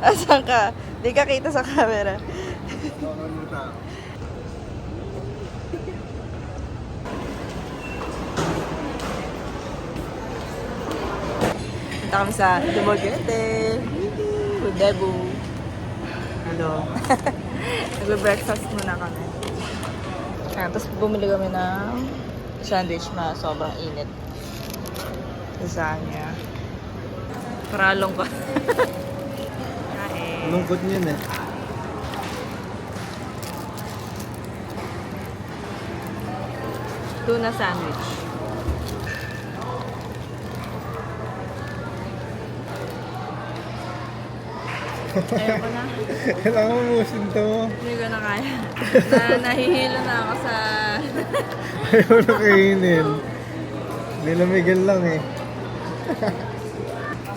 Asan ka? Di ka kita sa camera. Punta kami sa Dumaguete. Debu. Hello. Nagbe-breakfast muna kami. Tapos bumili kami ng sandwich na sobrang init. Lasagna. Paralong ko. Kain. Lungkot niyan eh. Tuna sandwich. Ayoko na. Kailangan mo musin to. Hindi ko na kaya. Nahihilo na ako sa... Ayaw na kainin. Nilamigan lang eh.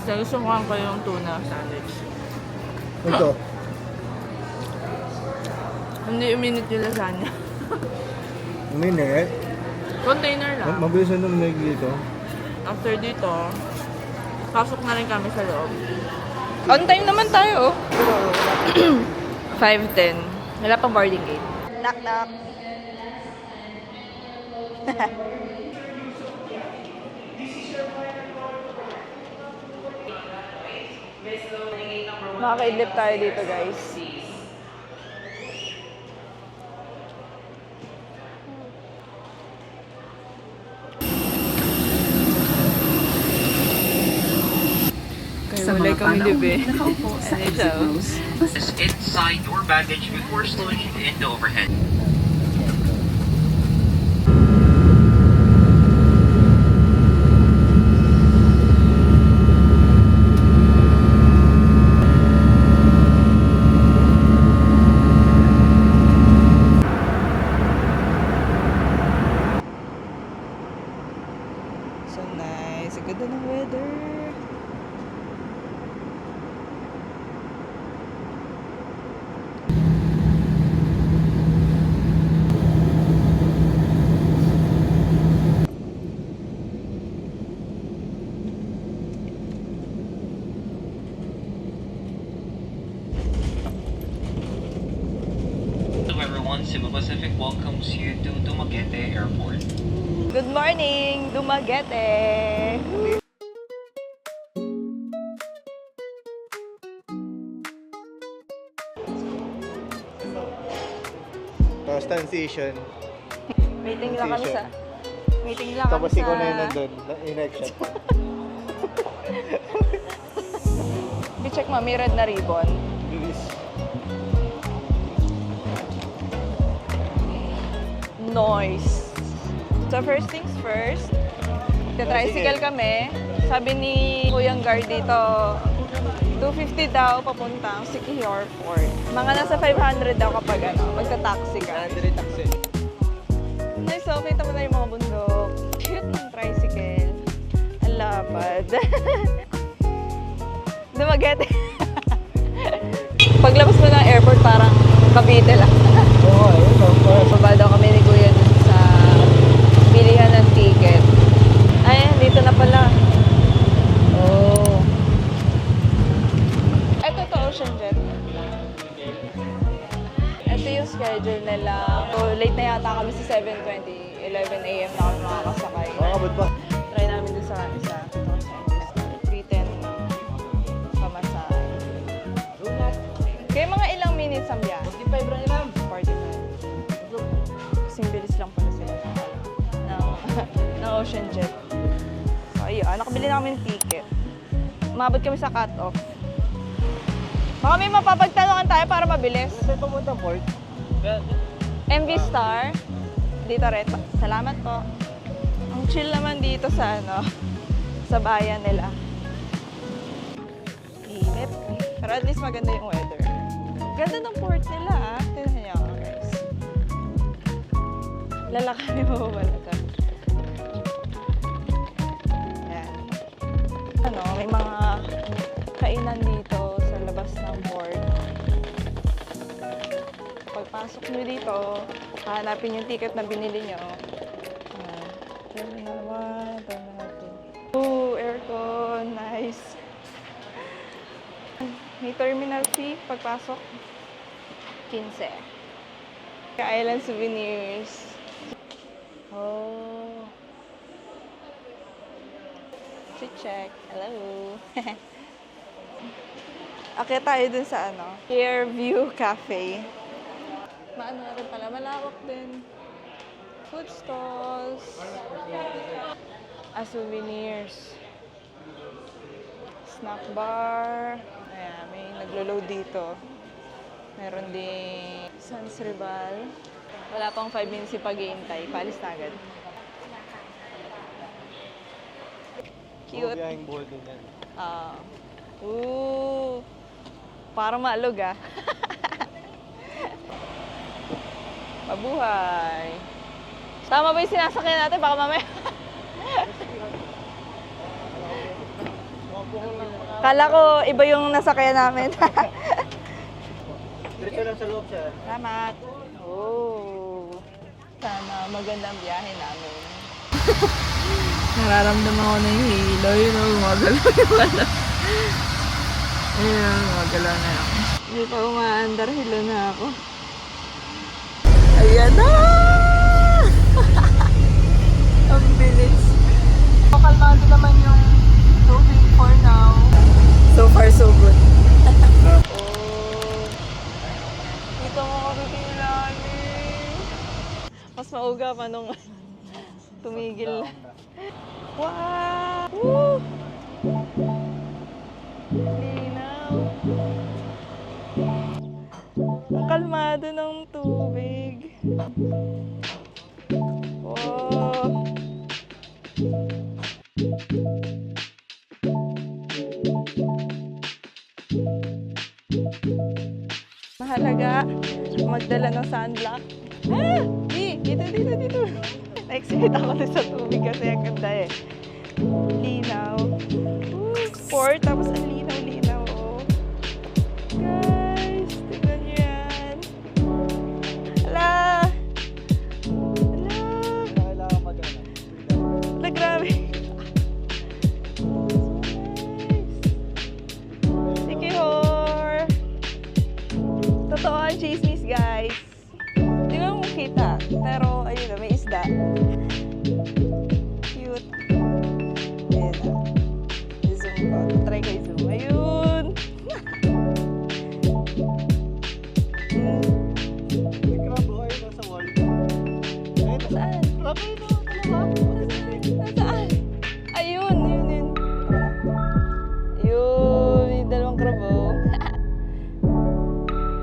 So, susukuhan ko yung tuna sandwich. Ito. Hindi uminit yung lasagna. Uminit. Container lang. Mabilis na lumig dito. After dito, pasok na rin kami sa loob. On time naman tayo. 5:10. Wala pang boarding gate. Knock knock. Makakaidlip tayo dito, guys. Sa mga panahon Libe. nakaupo sa exit rows, inside your baggage before slowing into overhead. So nice. Ang ganda ng weather. Hello everyone, Cebu Pacific welcomes you to Dumaguete Airport. Good morning, Dumaguete! Tapos transition. Meeting lang kami sa... Meeting lang Tapos kami sa... ikaw na yun nandun. In-action. I-check mo, may red na ribbon. Bilis. Noise. So first things first, tricycle kami. Sabi ni Kuyang Guard dito, 250 daw papuntang Sikihor Airport. Mga nasa 500 daw kapag magta-taxi ka. taxi. Nice, so kita mo na yung mga bundok. Cute ng tricycle. Ang lapad. Dumaguete. Paglabas mo ng airport, parang Cavite lang. Oo, ayun. Baba daw kami ni Kuya dun sa bilihan ng ticket. Ay, dito na pala. Oh. Ito to Ocean Jet. Ito yung schedule nila. So, late na yata kami sa 7:20. 11 a.m. na kami makakasakay. Makakabot pa. Try namin dun sa isa. Ito sa Industry. 3:10 pamasahe. Kaya mga ilang minutes ang biyahe? 45 rin lang. 45. Kasing bilis lang pala sila ng Ocean Jet. So, ayun. Nakabili na kami ng ticket. Umabot kami sa cut-off. Baka may mapapagtanungan tayo para mabilis. Saan pumunta port? MV Star. Dito rin. Salamat po. Ang chill naman dito sa sa bayan nila. Init. Pero at least maganda yung weather. Ganda ng port nila Tignan niyo guys. Lalakarin mo ba ito? Ayan. May mga kainan dito sa labas ng port. Pagpasok nyo dito, hahanapin yung ticket na binili nyo. Terminal 1, Terminal 2. Ooh, aircon. Nice. May terminal fee pagpasok. 15. Island souvenirs. Oh. Check. Hello. Akit tayo dun sa Fairview Cafe. Maano na rin pala, malawak din. Food stalls. Souvenirs. Snack bar. Ayan, may naglo-load dito. Meron din Sans Rival. Wala pang 5 minutes yung pag-iintay. Palis na agad. Cute. Biyahing board din yan. Ooh. Parang maalog Mabuhay. Tama ba yung sinasakyan natin? Baka mamaya. Kala ko iba yung nasakyan namin. Diretso lang sa loob siya. Salamat. Oh. Sana magandang biyahe namin. Nararamdaman ko na yung hilo. Yun o, gumagalaw yung wala. Ayun, gumagalaw na ako. Hindi pa umaandar, hilo na ako. Ayan na! Ang bilis. Kalmado naman yung tubig for now. So far, so good. Oh. Dito mo kami kailangan. Mas mauga pa nung tumigil. Wow! Woo! Linaw. Ang kalmado ng tubig. Wow! Mahalaga magdala ng sunblock. Dito. Na-excite ako na sa tubig kasi ang ganda Linaw. Port, tapos ang linaw-linaw. Guys, tignan nyo yan. Hala! Kailangan mag-ano. Hala, grabe. So nice. Sikihor! Totoo ang chismis, guys. Di ba mo kita? Pero, ayun na, may isda. Cute. Ayan na. I-zoom ko. Try ko i-zoom. Ayun! May crab o ayun nasa wall. Ayun, Saan? crab ayun o. Nasaan? Ayun. Ayun, may dalawang krabo.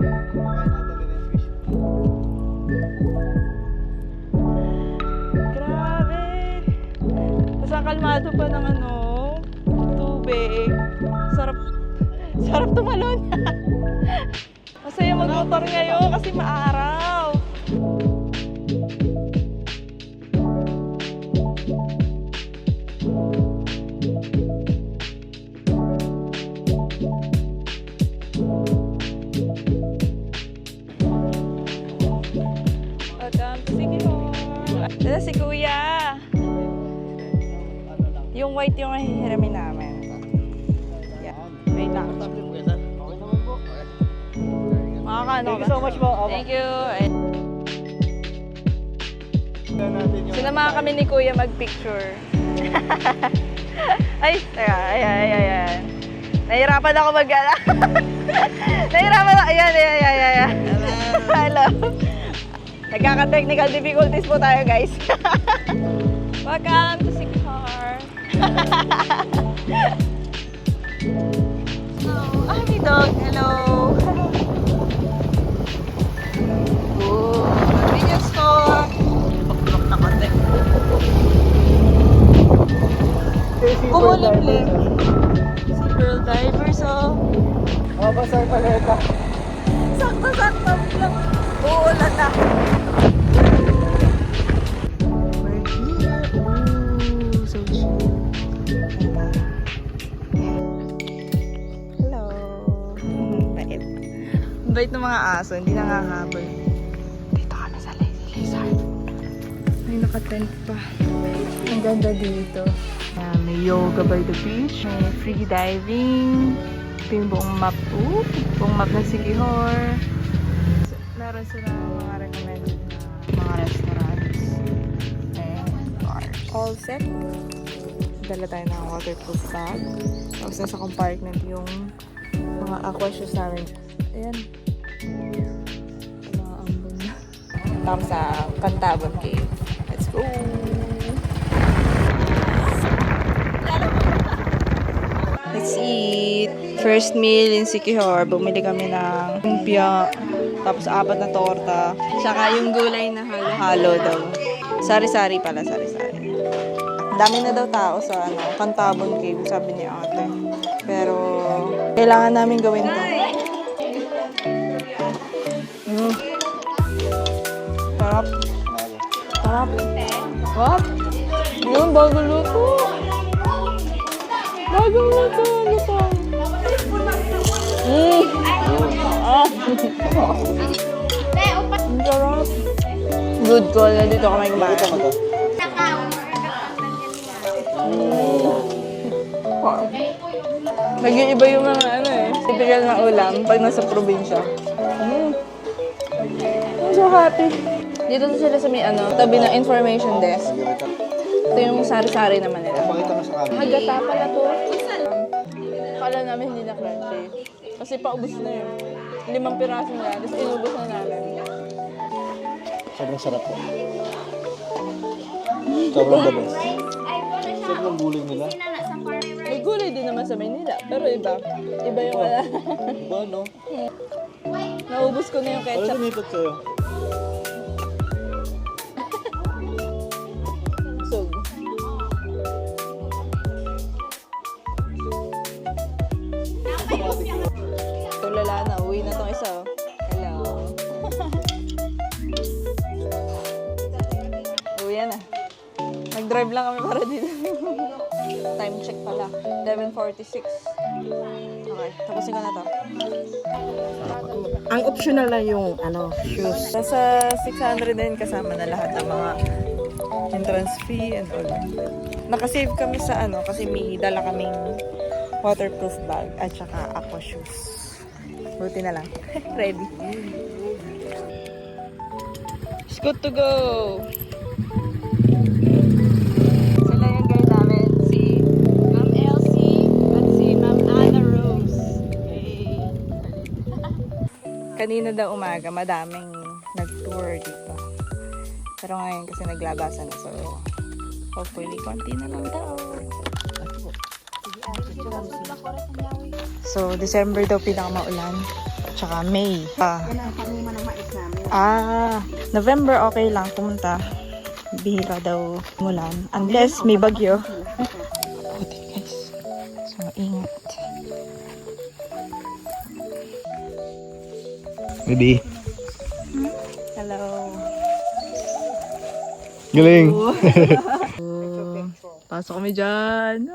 Kaya natin din yung fish. Grabe. Tapos ang kalmado pa ng tubig. Sarap tumalon. Masaya mag-motor ngayon kasi maaraw. Welcome to Sikihor. Ito si Kuya. Yung white yung hihiramin namin. Yeah. Wait lang. Okay naman po. Makakaano Thank ba? you so much po. Thank you. Tignan natin yung... Sinamahan kami ni Kuya mag-picture. Ay, teka, ayan. Nahirapan ako Nahirapan ako. Ayan. Hello. Nagkaka-technical difficulties po tayo, guys. Welcome to Sikihor. May dog. Hello. Convenience store. Pag-block na konti. Kumulimlim. Si Pearl Divers, Mabasa yung paleta. Sakto lang. Uulan na. We're here. Ooh, so chill. Hello. Bait. Bait ng mga aso, hindi nangangaboy. Dito kami sa Lazy Lizard. May naka-tent pa. Ang ganda dito. May yoga by the beach. May free diving. Ito yung buong map. Buong map ng Siquijor. Meron silang mga recommended na mga restaurants and bars. All set. Dala tayo ng waterproof bag. Tapos nasa compartment yung mga aqua shoes namin. Ayan. Mga ambon na. Tapos sa Cantabon Cave. Let's go! Let's eat! First meal in Siquijor. Bumili kami ng lumpia. Tapos 4 na torta. Tsaka yung gulay na halo-halo daw. Sari-sari pala, sari-sari. Dami na daw tao sa Cantabon Cave, sabi ni ate. Pero, kailangan namin gawin to. Sarap. Sarap. What? Yun, bago luto. Bago luto. Ano pa? Ang sarap. Good call na dito kami kumain. Nag-iiba yung mga typical na ulam pag nasa probinsya. I'm so happy. Dito sila sa may tabi ng information desk. Ito yung sari-sari naman nila. Pakita mo sa camera. Hagata pala to. Kala namin hindi na crunchy. Kasi paubos na yun. 5 piraso na, tapos inubos na namin. Sobrang sarap po. Sobrang the best. Sobrang gulay nila. May gulay din naman sa Maynila, pero iba. Iba yung wala. Diba, no? Naubos ko na yung Ano ketchup. lumipat sa'yo? Sug. Tulala na, uwi na tong isa. Hello. Uwi na. Nag-drive lang kami para dito. Time check pala. 11:46. Okay, tapusin ko na to. Ang optional lang yung shoes. Nasa 600 din kasama na lahat ng mga entrance fee and all. Nakasave kami sa kasi may dala kaming waterproof bag at saka aqua shoes. Buti na lang. Ready. It's good to go! Sila yung guide namin. Si Ma'am Elsie at si Ma'am Anna Rose. Hey. Kanina daw umaga, madaming nag-tour dito. Pero ngayon kasi naglabasan na. So, hopefully, konti na lang daw. So, December daw pinakamaulan. Tsaka May. Yan ang panima ng mais namin. November okay lang pumunta. Bihira daw mulan. Unless may bagyo. Buti guys. So, ingat. Baby. Hello. Galing. Pasok kami dyan.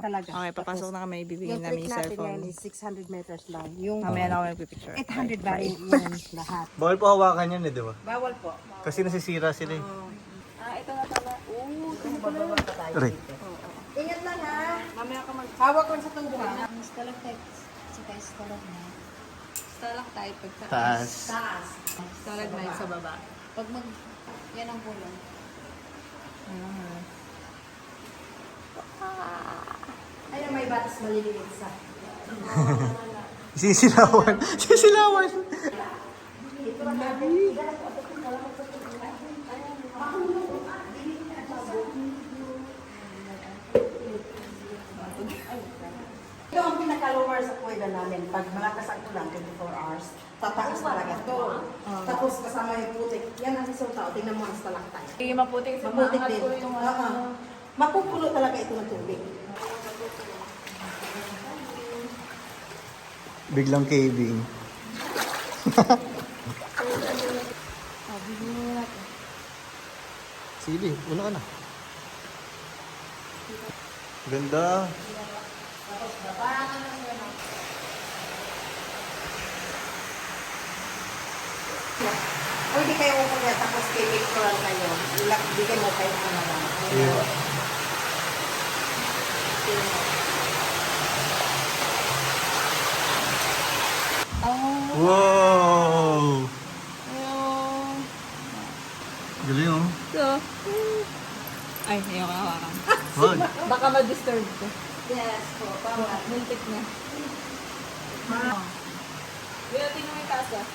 Talaga. Okay, papasok na kami. Ibibigay namin yung cellphone. 600 meters lang. Yung Mamaya na ako magpipicture. 800 ba yun lahat? Bawal po hawakan yan di ba? Bawal po. Kasi nasisira sila eh. Ito na pala. Aray. Ingat lang ha. Mamaya ka hawak ko sa tubo ha. Stalactite pag Taas. stalagmite sa baba. Yan ang kulong. Ayun, may batas maliliit sa. Sisilawan. Sisilawan. Ito ang pinaka-lower sa kuwela namin. Pag malakas ang ulan, 24 hours, tataas talaga to. Tapos kasama yung putik. Yan ang isang tao. Tingnan mo ang stalactite. Hindi maputik sa Maputik maangat din. ko yung Mapupulo talaga ito ng tubig. Biglang caving. Sige, una ka na. Ganda. Pwede kayo upunin tapos picturean kayo. Bigyan mo kayo ng Yeah. Wow! Ayun. Galing oh. So, ay, ayaw ka hawakan. Wag. Baka ma-disturb ko. Yes po, tama. Muntik na. Kuya, tingnan mo yung taas ah.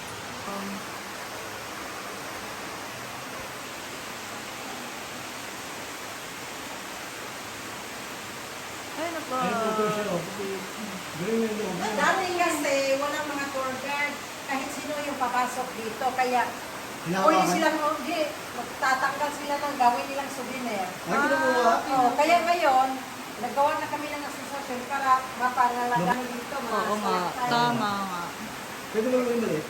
Ay, naku. Dati kasi walang mga tour guide. Kahit sino yung papasok dito. Kaya pwede silang hindi. Magtatanggal sila ng gawin nilang souvenir. Ay, kinukuha. Kaya ngayon, naggawa na kami ng asosasyon para mapangalagaan dito. Oo nga, tama nga. Pwede mo yung mali.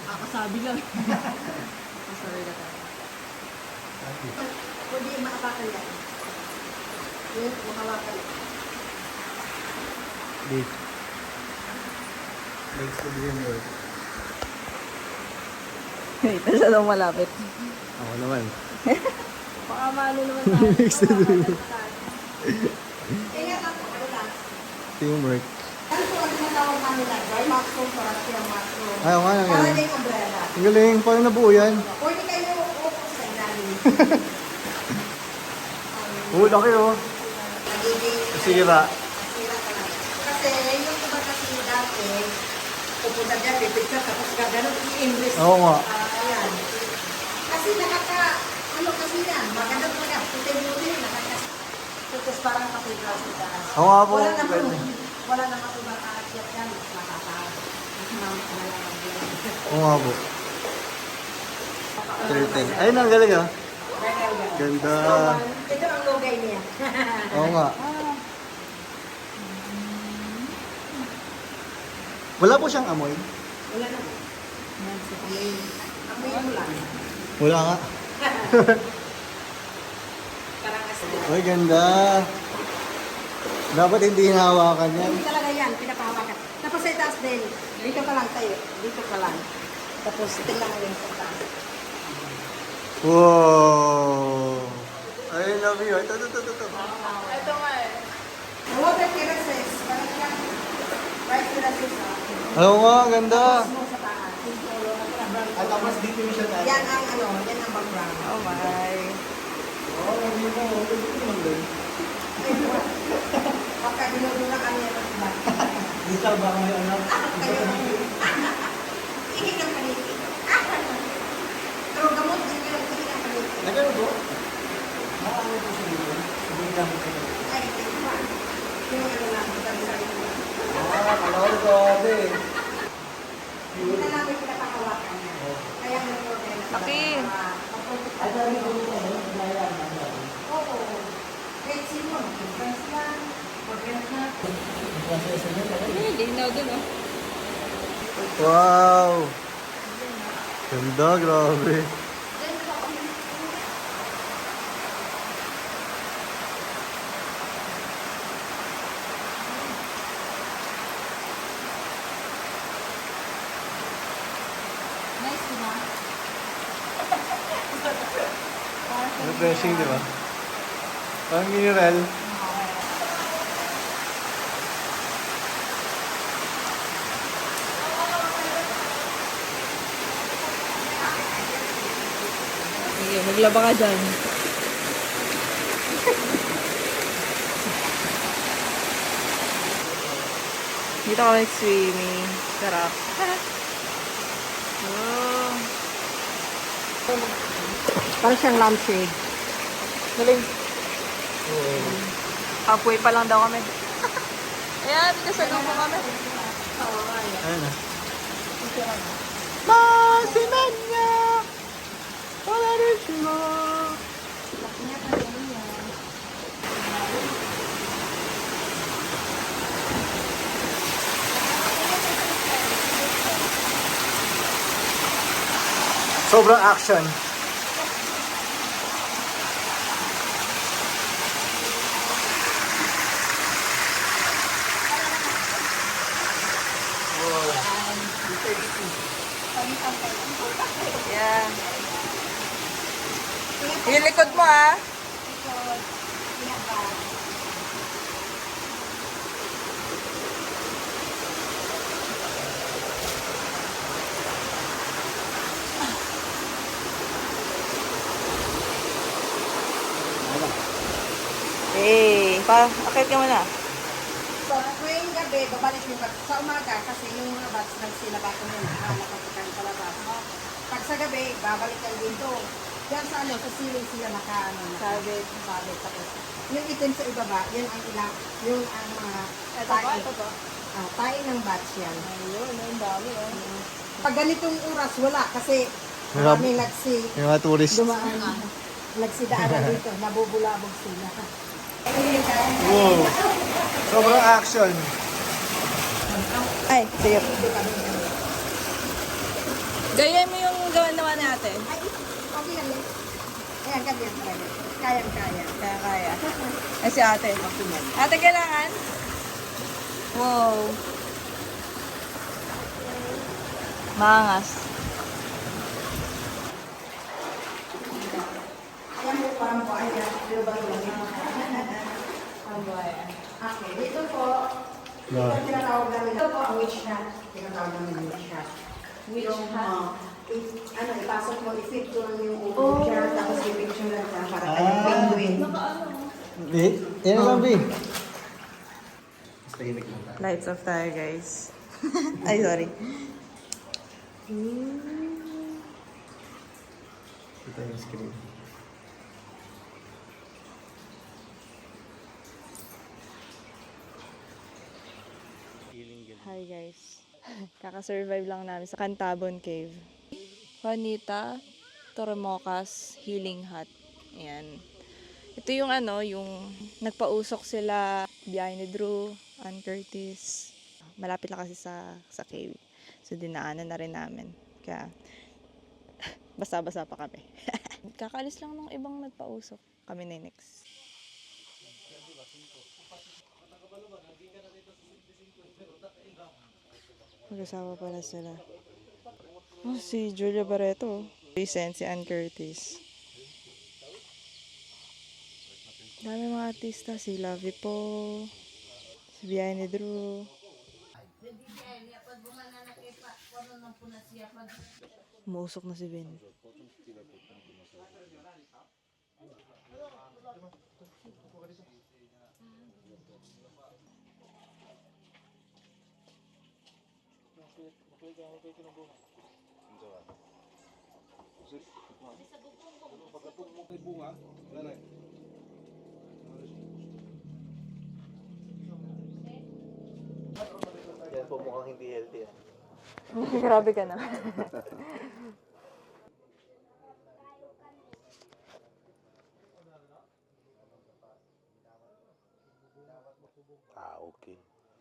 Kakasabi lang. Kakasabi na tayo. Pwede makapakan yan. Yun, makawakan. Date. Next to the end. Ito siya daw malapit. Ako naman. Baka maano naman tayo. Next to the end. Ingat ako, ano lang. Teamwork. Ano po ang tinatawag namin na dry mushroom para siya mushroom. Ay, oo nga, Para galing. din umbrella. Ang galing. Paano nabuo yan? Pwede kayo upo sa ilalim. Oo, laki oh. Nagiging... Sira. Sira talaga. Kasi yung iba kasi dati, pupunta dyan, pipicture, tapos gano'n, i-English. Oo nga. Ayan. Kasi ano kasi yan, maganda talaga, puti-puti, tapos parang cathedral sa taas. Oo nga po. Wala namang ibang aakyat yan, mas makataas. Oo nga po. Turtle. Ayun, ang galing ah. Ganda. Ito ang lugay niya. Oo nga. Wala po siyang amoy? Wala na. Amoy mo lang. Wala nga. Parang kasi. Uy, ganda. Dapat hindi hinahawakan yan. Hindi talaga yan, pinapahawakan. Tapos sa itaas din, dito ka lang tayo, dito ka lang. Tapos tingnan mo yung sa taas. Wow! I love you. Ito. Ito nga eh. Water terraces, parang yan. Rice terraces. Oo nga, ganda. Tapos mo sa taas. At tapos dito yung siya tayo. Yan ang yan ang background. Oh my. Oo, hindi mo. Ito naman din. Baka dinudula kami yan ang iba. Dito ba may anak? Kayo ang ikin ang paniki. Pero gamot din yun, ikin ang paniki. Nagano po? Nakano po sa dito? Sabihin namin sa dito. Ay, ito ba? Yung ano lang, sabi-sabi ko lang. Kalawal ko, ate. Hindi na namin pinapakawakan yan. Kaya nag-order na. Laki. Ay, sabi ko po, naglayan. Oo. Kahit sino, mag-friends lang, mag-friends na. Linaw dun oh. Wow! Ganda, grabe. Nice, di ba? Refreshing, di ba? Parang mineral. Sige, maglaba ka dyan. Dito kami swimming. Sarap. Oh. Parang siyang lampshade. Galing. Halfway pa lang daw kami. Ayan, pinasalubo kami. Ayun na. Masimenya! Wala rin siya! Sobrang action. Yeah. Yung likod mo ah. Akit ka muna. So, ngayong gabi, babalik yung bats. Sa umaga, kasi yung mga bats nagsilaba ko nila. Nakapagkakan sa labas. Pag sa gabi, babalik kayo dito. Yan sa ano, sa ceiling sila Sabit. Sabit. Tapos, yung itim sa ibaba, yun ang ilang, yung ang mga Ito po. tae ng bats yan. Ayun, ang dami oh. Pag ganitong oras, wala. Kasi maraming Yung mga tourist. dumaan. Nagsidaanan dito, nabubulabog sila. Wow. Sobrang action. Ay, sige. Gaya mo yung gawa naman natin. Ay, okay lang yun. Ayan, kaya talaga. Kayang-kaya. Kaya. Ay, si ate. Ate, kailangan? Wow. Mangas. Ayan mo, parang po, ayan. Pero ba lang? Ang buhay. Okay, dito po. Ito ang tinatawag namin. Ito po ang witch hat. Tinatawag namin witch hat. Yung, ipasok mo, i-fit ko lang yung chair, tapos i-picture lang ka para kayong penguin. Bi? Yan lang, Bi. Lights off tayo, guys. Ay, sorry. Ito yung screen. Hi, guys. Kaka-survive lang namin sa Cantabon Cave. Juanita Tormocas Healing Hut. Ayan. Ito yung yung nagpausok sila, biyahe ni Drew, Ann Curtis. Malapit lang kasi sa cave. So, dinaanan na rin namin. Kaya, basa-basa pa kami. Kakalis lang ng ibang nagpausok. Kami na yung next. Mag-asawa pala sila. Oh, si Julia Barreto. Recent, si Ann Curtis. Dami mga artista. Si Lovie po. Si Biyahe ni Drew. Umusok na si Ben. Yan po mukhang hindi healthy. Grabe ka na. Okay.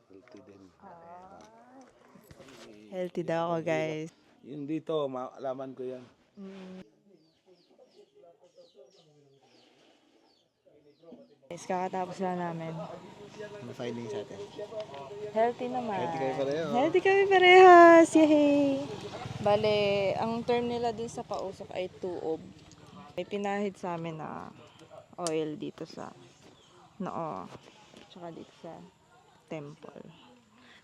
Healthy din. Healthy daw ako, guys. Yung dito, maalaman ko yan. Guys, kakatapos lang namin. Ano findings natin? Healthy naman. Healthy kayo pareho. Healthy kami parehas. Yay! Bale, ang term nila dun sa pausok ay 2-ob. May pinahid sa amin na oil dito sa noo. Tsaka dito sa temple.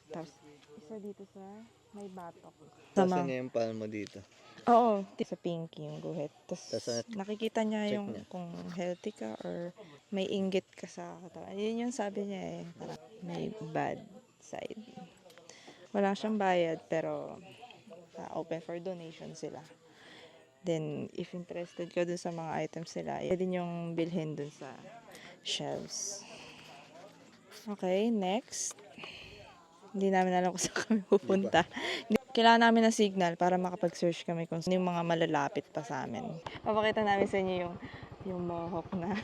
Tapos, isa dito sa may batok. Saan niya yung palm mo dito? Oo, sa pinky yung guhit. Tapos, Tapos, nakikita niya check yung niya. kung healthy ka or may inggit ka sa katawan. Yun yung sabi niya eh. Parang may bad side. Wala siyang bayad, pero open for donation sila. Then, if interested ka dun sa mga items nila, pwede niyong bilhin dun sa shelves. Okay, next. Hindi namin alam kung saan kami pupunta. Kailangan namin ng signal para makapag-search kami kung sino yung mga malalapit pa sa amin. Papakita namin sa inyo yung mohawk na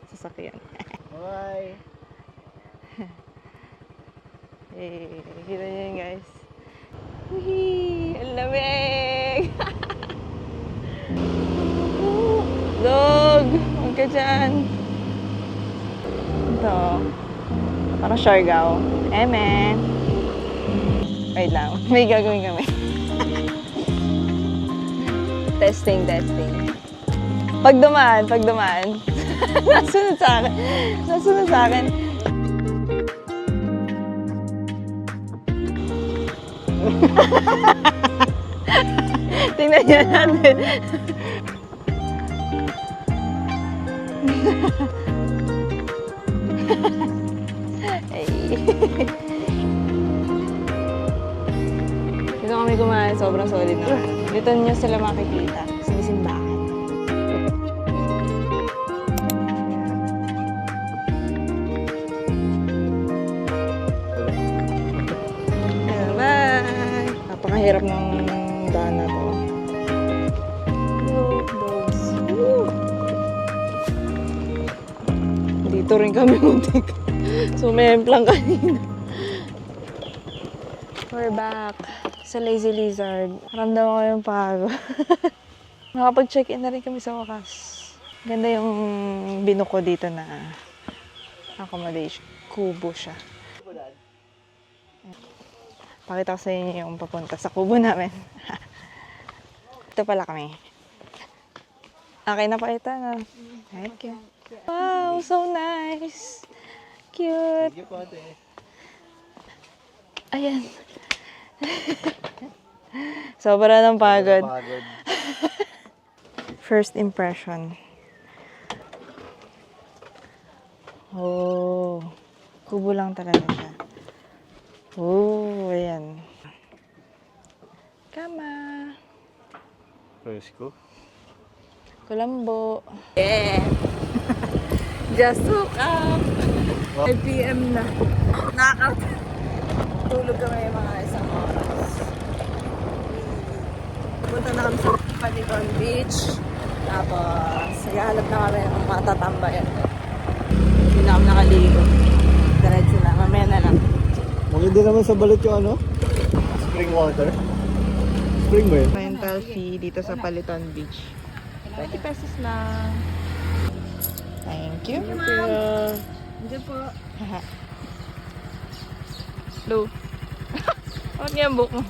sasakyan. Bye! Eh, kita niyo yun, guys. Wihee! Ang lamig! Dog! Huwag ka dyan. Ito. Parang Siargao. Eme! Wait lang. May gagawin kami. Testing. Pag dumaan. Nasunod sa akin. Tingnan niyo natin. Ay. Dito kami kumain, sobrang solid na. Dito nyo sila makikita. Sinisimbahan. Bye! Napakahirap ng daan na to. Dogs. Woo! Dito rin kami muntik. Sumemplang kanina. We're back sa Lazy Lizard. Ramdam ko yung pagod. Nakapag-check-in na rin kami sa wakas. Ganda yung binuko dito na accommodation. Kubo siya. Pakita ko sa inyo yung papunta sa kubo namin. Ito pala kami. Okay na pa ito. Thank you. Wow, so nice. Cute. Thank you po, ate. Ayan. Sobra ng pagod. Pagod. First impression. Oh. Kubo lang talaga siya. Oh, ayan. Kama. Fresco. Colombo. Yeah. Just woke up. 5 p.m. na. Knockout. Tulog kami mga isang oras. Punta na kami sa Paliton Beach. Tapos, naghahanap na kami ng mga tatambayan. Hindi na kami nakaligo. Diretso na. Mamaya na lang. Maganda naman sa balat yung ano? Spring water. Spring ba yun? Rental fee dito sa Paliton Beach. 20 pesos lang. Thank you. Thank you, ma'am. Hindi po. Hello. Bakit nga ang buhok mo?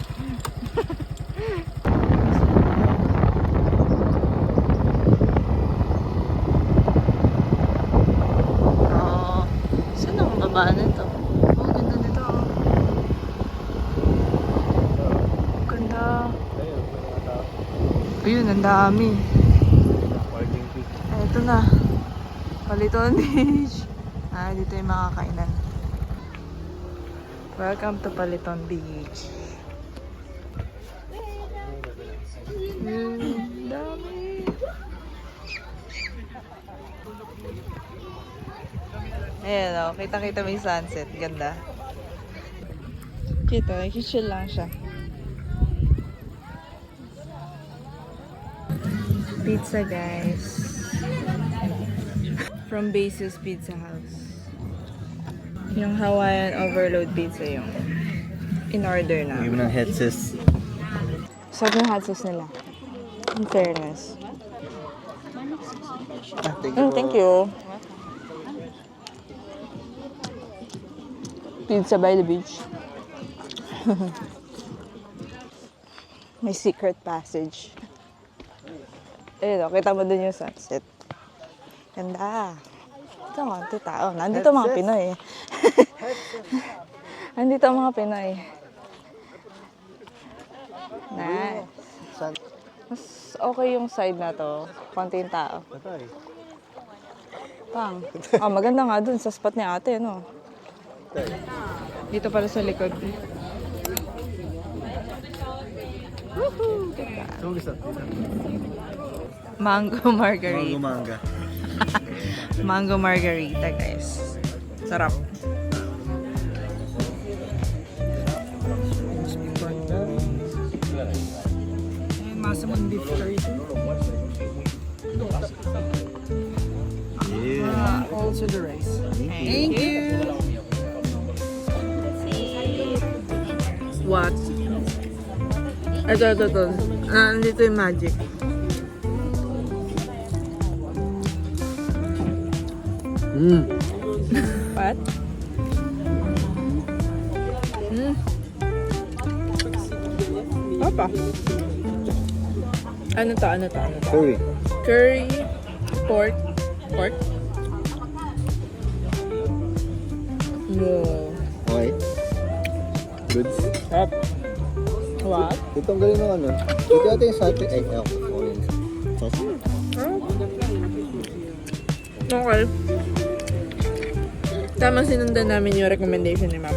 Oh, saan ang baba nito? Oh, ganda nito. Oh. Ganda. Ayun, mga tao. Ayun, ang dami. Parking fee. Ay, ito na. Paliton Beach. Ah, dito yung mga kainan. Welcome to Paliton Beach. Dami. Ayan o, kita-kita mo yung sunset. Ganda. Kita, chill lang siya. Pizza guys. From Basis Pizza House. Yung Hawaiian overload pizza yung in-order na. Give mo ng headsets. Sarap yung hot sauce nila. In fairness. Thank you. Thank you. Pizza by the beach. May secret passage. Ayun o, kita mo dun yung sunset. Ganda. Ito ang konti tao. Nandito mga Pinoy. Nandito ang mga Pinoy. Nice. San? Mas okay yung side na to. Konting tao. Patay. Pang. Oh, maganda nga dun sa spot ni ate, no? Patay. Dito pala sa likod. Woohoo! Ganda. Saan gusto? Mango margarita. Manga. Mango margarita, guys. Sarap. Masamang beef curry. Yeah. Also the rice. Thank you. What? Ito. Nandito yung magic. What? Apa? Ano to? Curry. Curry, pork. No. Okay. Goods. Sarap. What? Ito ang galing ng ano. Ito natin yung salted egg. Orange. Sauce. Okay. Tamang sinundan namin yung recommendation ni ma'am.